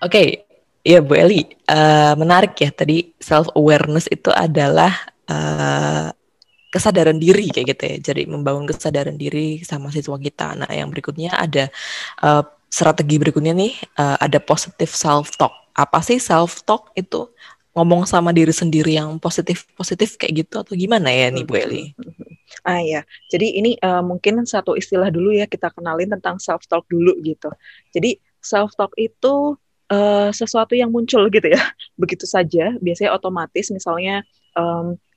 Oke, ya Bu Eli, menarik ya tadi self awareness itu adalah eh, kesadaran diri kayak gitu ya. Jadi membangun kesadaran diri sama siswa kita. Nah, yang berikutnya ada strategi berikutnya nih, ada positive self talk. Apa sih self talk itu? Ngomong sama diri sendiri yang positif kayak gitu atau gimana ya nih Bu Eli? Ya, jadi ini mungkin satu istilah dulu ya kita kenalin tentang self talk dulu gitu. Jadi self talk itu sesuatu yang muncul gitu ya, begitu saja. Biasanya otomatis, misalnya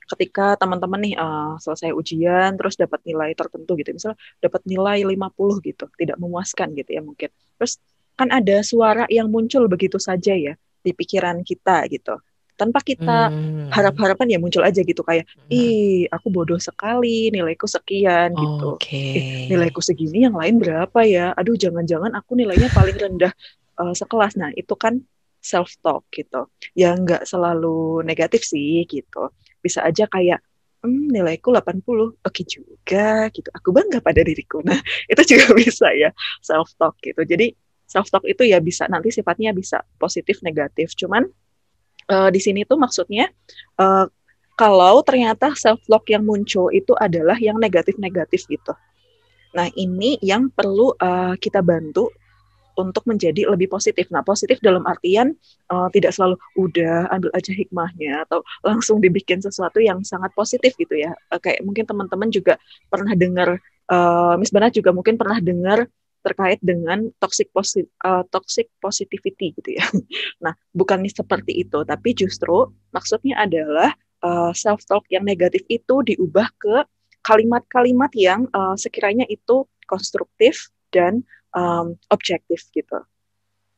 ketika teman-teman nih selesai ujian terus dapat nilai tertentu gitu, misalnya dapat nilai 50 gitu, tidak memuaskan gitu ya mungkin. Terus kan ada suara yang muncul begitu saja ya di pikiran kita gitu. Tanpa kita Hmm, harap-harapan ya muncul aja gitu kayak, ih, aku bodoh sekali, nilaiku sekian gitu. oke. Nilaiku segini, yang lain berapa ya? Aduh, jangan-jangan aku nilainya paling rendah sekelas. Nah, itu kan self-talk gitu. Ya, nggak selalu negatif sih gitu. Bisa aja kayak, nilaiku 80, oke juga gitu. Aku bangga pada diriku. Nah, itu juga bisa ya, self-talk gitu. Jadi, self-talk itu ya bisa, nanti sifatnya bisa positif, negatif. Cuman di sini tuh maksudnya uh, kalau ternyata self love yang muncul itu adalah yang negatif-negatif gitu. Nah, ini yang perlu kita bantu untuk menjadi lebih positif. Nah, positif dalam artian tidak selalu udah ambil aja hikmahnya atau langsung dibikin sesuatu yang sangat positif gitu ya. Kayak mungkin teman-teman juga pernah dengar, Miss Bana juga mungkin pernah dengar terkait dengan toxic positivity gitu ya. Nah, bukan seperti itu, tapi justru maksudnya adalah self talk yang negatif itu diubah ke kalimat-kalimat yang sekiranya itu konstruktif dan objektif gitu.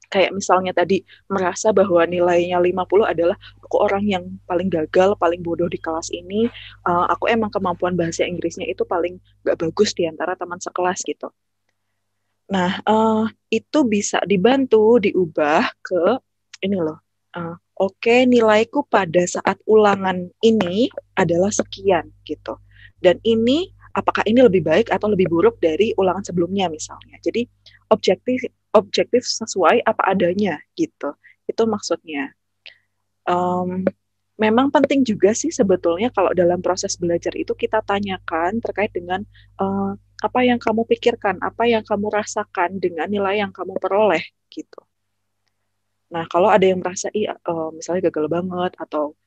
Kayak misalnya tadi merasa bahwa nilainya 50 adalah aku orang yang paling gagal, paling bodoh di kelas ini, aku emang kemampuan bahasa Inggrisnya itu paling gak bagus di antara teman sekelas gitu. Nah, itu bisa dibantu diubah ke ini loh. Oke, nilaiku pada saat ulangan ini adalah sekian gitu. Dan ini apakah ini lebih baik atau lebih buruk dari ulangan sebelumnya misalnya. Jadi objektif objektif sesuai apa adanya gitu. Itu maksudnya. Um, Memang penting juga sih sebetulnya kalau dalam proses belajar itu kita tanyakan terkait dengan uh, apa yang kamu pikirkan, apa yang kamu rasakan dengan nilai yang kamu peroleh gitu. Nah, kalau ada yang merasa misalnya gagal banget atau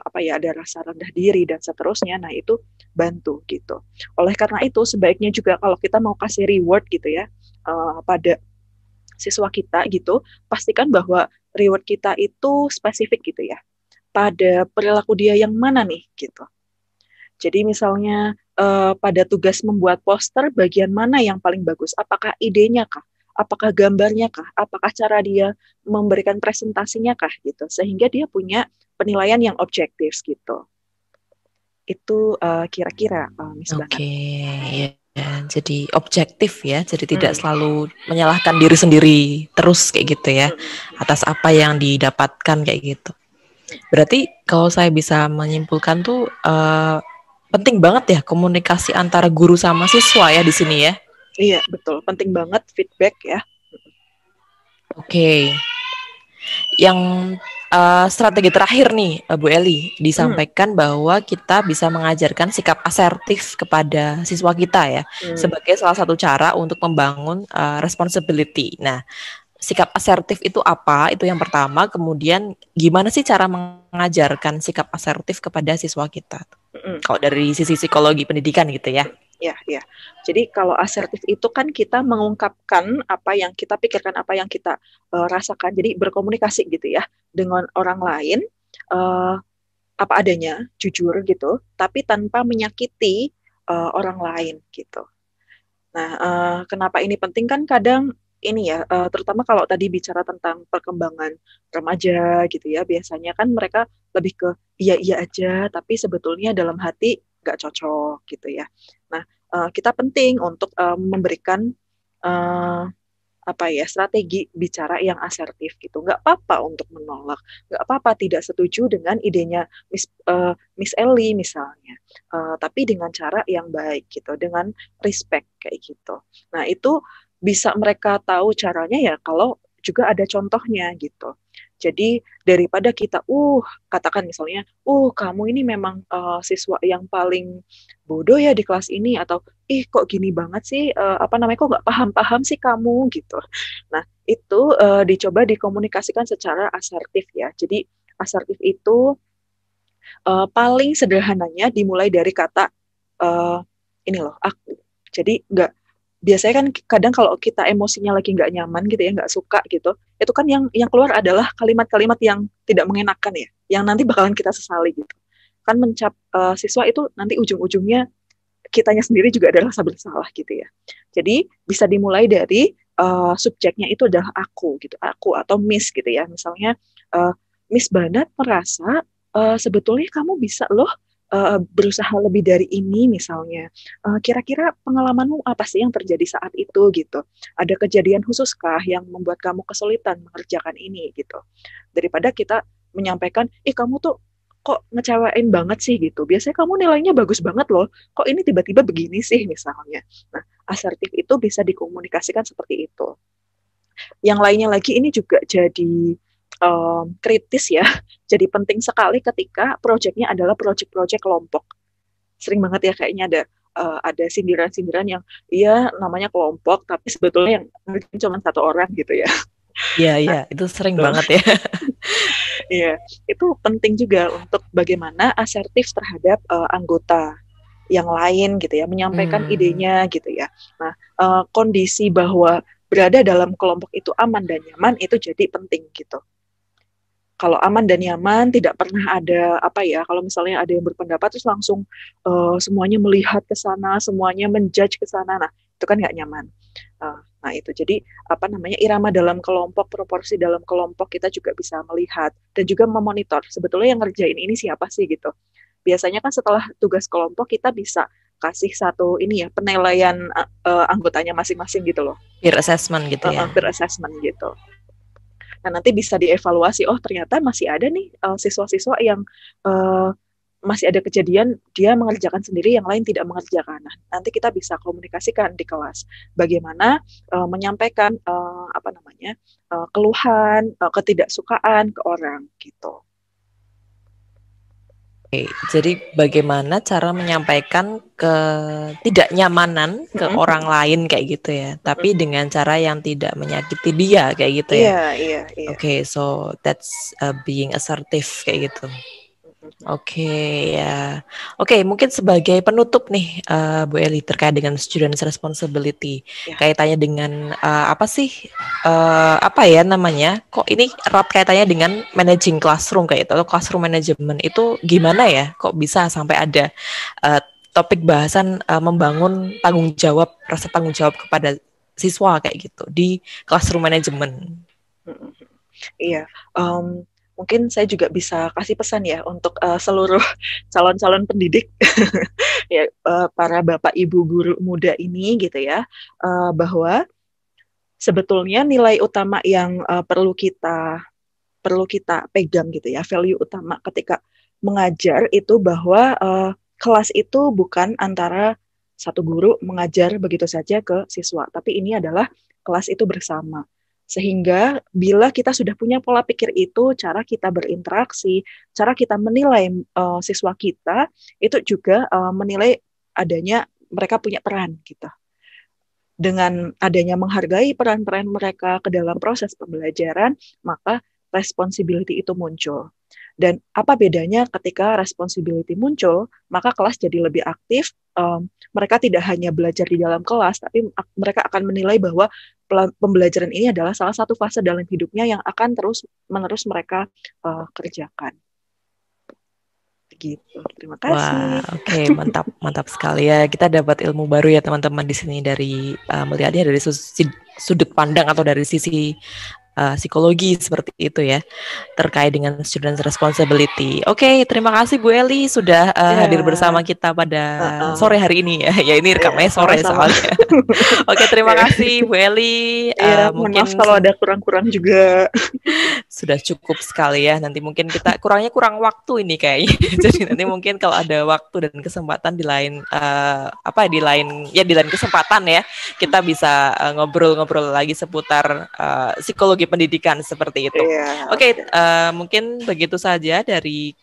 apa ya ada rasa rendah diri dan seterusnya, nah itu bantu gitu. Oleh karena itu sebaiknya juga kalau kita mau kasih reward gitu ya pada siswa kita gitu, pastikan bahwa reward kita itu spesifik gitu ya pada perilaku dia yang mana nih gitu. Jadi misalnya pada tugas membuat poster bagian mana yang paling bagus? Apakah idenya kah? Apakah gambarnya kah? Apakah cara dia memberikan presentasinya kah gitu. Sehingga dia punya penilaian yang objektif gitu. Itu kira-kira Miss Bana. Oke, ya. Jadi objektif ya, jadi tidak Hmm. selalu menyalahkan diri sendiri terus kayak gitu ya, Hmm. atas apa yang didapatkan kayak gitu. Berarti kalau saya bisa menyimpulkan tuh penting banget ya komunikasi antara guru sama siswa ya di sini ya. Iya, betul. Penting banget feedback ya. Oke, yang strategi terakhir nih Bu Eli Hmm. disampaikan bahwa kita bisa mengajarkan sikap asertif kepada siswa kita ya Hmm. sebagai salah satu cara untuk membangun responsibility. Nah, sikap asertif itu apa? Itu yang pertama. Kemudian gimana sih cara mengajarkan sikap asertif kepada siswa kita? Hmm. Kalau dari sisi psikologi pendidikan gitu ya. Ya, ya. Jadi kalau asertif itu kan kita mengungkapkan apa yang kita pikirkan, apa yang kita rasakan. Jadi berkomunikasi gitu ya dengan orang lain uh, apa adanya, jujur gitu, tapi tanpa menyakiti orang lain gitu. Nah, kenapa ini penting kan kadang ini ya, terutama kalau tadi bicara tentang perkembangan remaja gitu ya, biasanya kan mereka lebih ke iya-iya aja, tapi sebetulnya dalam hati nggak cocok gitu ya. Nah, kita penting untuk memberikan uh, apa ya strategi bicara yang asertif gitu. Nggak apa-apa untuk menolak, nggak apa-apa tidak setuju dengan idenya Miss Ellie misalnya, tapi dengan cara yang baik gitu, dengan respect kayak gitu. Nah itu bisa mereka tahu caranya ya kalau juga ada contohnya gitu. Jadi daripada kita, katakan misalnya, kamu ini memang siswa yang paling bodoh ya di kelas ini, atau kok gini banget sih, kok nggak paham-paham sih kamu gitu. Nah itu dicoba dikomunikasikan secara asertif ya. Jadi asertif itu paling sederhananya dimulai dari kata ini loh aku. Jadi nggak, biasanya kan kadang kalau kita emosinya lagi nggak nyaman gitu ya, nggak suka gitu, itu kan yang keluar adalah kalimat-kalimat yang tidak mengenakan ya, yang nanti bakalan kita sesali gitu. Kan siswa itu nanti ujung-ujungnya kitanya sendiri juga ada rasa bersalah gitu ya. Jadi bisa dimulai dari subjeknya itu adalah aku gitu, aku atau Miss gitu ya. Misalnya Miss Banat merasa sebetulnya kamu bisa loh berusaha lebih dari ini misalnya. Kira-kira pengalamanmu apa sih yang terjadi saat itu gitu? Ada kejadian khususkah yang membuat kamu kesulitan mengerjakan ini gitu? Daripada kita menyampaikan, kamu tuh kok ngecewain banget sih gitu. Biasanya kamu nilainya bagus banget loh. Kok ini tiba-tiba begini sih misalnya. Nah, asertif itu bisa dikomunikasikan seperti itu. Yang lainnya lagi ini juga jadi kritis ya. Jadi penting sekali ketika proyeknya adalah proyek-proyek kelompok. Sering banget ya kayaknya ada sindiran-sindiran yang iya namanya kelompok tapi sebetulnya yang cuma satu orang gitu ya. Iya, itu sering banget ya. Iya, itu penting juga untuk bagaimana asertif terhadap anggota yang lain gitu ya, menyampaikan idenya gitu ya. Nah, kondisi bahwa berada dalam kelompok itu aman dan nyaman itu jadi penting gitu. Kalau aman dan nyaman, tidak pernah ada kalau misalnya ada yang berpendapat terus langsung semuanya melihat ke sana, semuanya menjudge ke sana, nah itu kan nggak nyaman. Nah itu jadi irama dalam kelompok, proporsi dalam kelompok kita juga bisa melihat dan juga memonitor sebetulnya yang ngerjain ini siapa sih gitu. Biasanya kan setelah tugas kelompok kita bisa kasih satu penilaian anggotanya masing-masing gitu loh. Peer assessment gitu ya. Peer assessment gitu. Nah, nanti bisa dievaluasi, ternyata masih ada nih siswa-siswa yang masih ada kejadian dia mengerjakan sendiri, yang lain tidak mengerjakan. Nah, nanti kita bisa komunikasikan di kelas bagaimana menyampaikan keluhan, ketidaksukaan ke orang gitu. Oke, jadi bagaimana cara menyampaikan ketidaknyamanan ke orang lain kayak gitu ya, tapi dengan cara yang tidak menyakiti dia kayak gitu ya. Iya. Oke, so that's being assertive kayak gitu. Oke, ya. Oke, mungkin sebagai penutup nih, Bu Eli, terkait dengan students responsibility, kaitannya dengan apa sih, kok ini erat kaitannya dengan managing classroom kayak itu, atau classroom management itu gimana ya, kok bisa sampai ada topik bahasan membangun rasa tanggung jawab kepada siswa kayak gitu di classroom management. Iya, mungkin saya juga bisa kasih pesan ya untuk seluruh calon-calon pendidik ya, para bapak ibu guru muda ini gitu ya, bahwa sebetulnya nilai utama yang perlu kita pegang gitu ya, value utama ketika mengajar itu bahwa kelas itu bukan antara satu guru mengajar begitu saja ke siswa, tapi ini adalah kelas itu bersama. Sehingga bila kita sudah punya pola pikir itu, cara kita berinteraksi, cara kita menilai siswa kita, itu juga menilai adanya mereka punya peran gitu. Dengan adanya menghargai peran-peran mereka ke dalam proses pembelajaran, maka responsibility itu muncul. Dan apa bedanya ketika responsibility muncul, maka kelas jadi lebih aktif, mereka tidak hanya belajar di dalam kelas, tapi mereka akan menilai bahwa pembelajaran ini adalah salah satu fase dalam hidupnya yang akan terus-menerus mereka kerjakan. Gitu. Terima kasih. Wah, oke, mantap sekali ya. Kita dapat ilmu baru ya teman-teman di sini dari melihatnya dari sudut pandang atau dari sisi psikologi seperti itu ya, terkait dengan student responsibility. Oke, terima kasih Bu Eli sudah hadir bersama kita pada sore hari ini ya. Ya ini rekamnya sore soalnya. Oke, terima kasih Bu Eli. Mungkin maaf kalau ada kurang-kurang juga. Sudah cukup sekali ya. Nanti mungkin kita kurang waktu ini kayaknya. Jadi nanti mungkin kalau ada waktu dan kesempatan di lain di lain kesempatan ya, kita bisa ngobrol-ngobrol lagi seputar psikologi teknologi pendidikan seperti itu. Iya, Oke, oke. mungkin begitu saja dari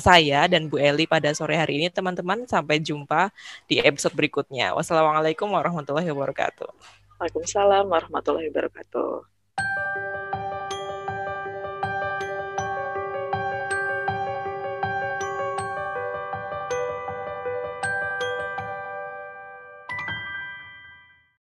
saya dan Bu Eli pada sore hari ini, teman-teman. Sampai jumpa di episode berikutnya. Wassalamualaikum warahmatullahi wabarakatuh. Waalaikumsalam warahmatullahi wabarakatuh.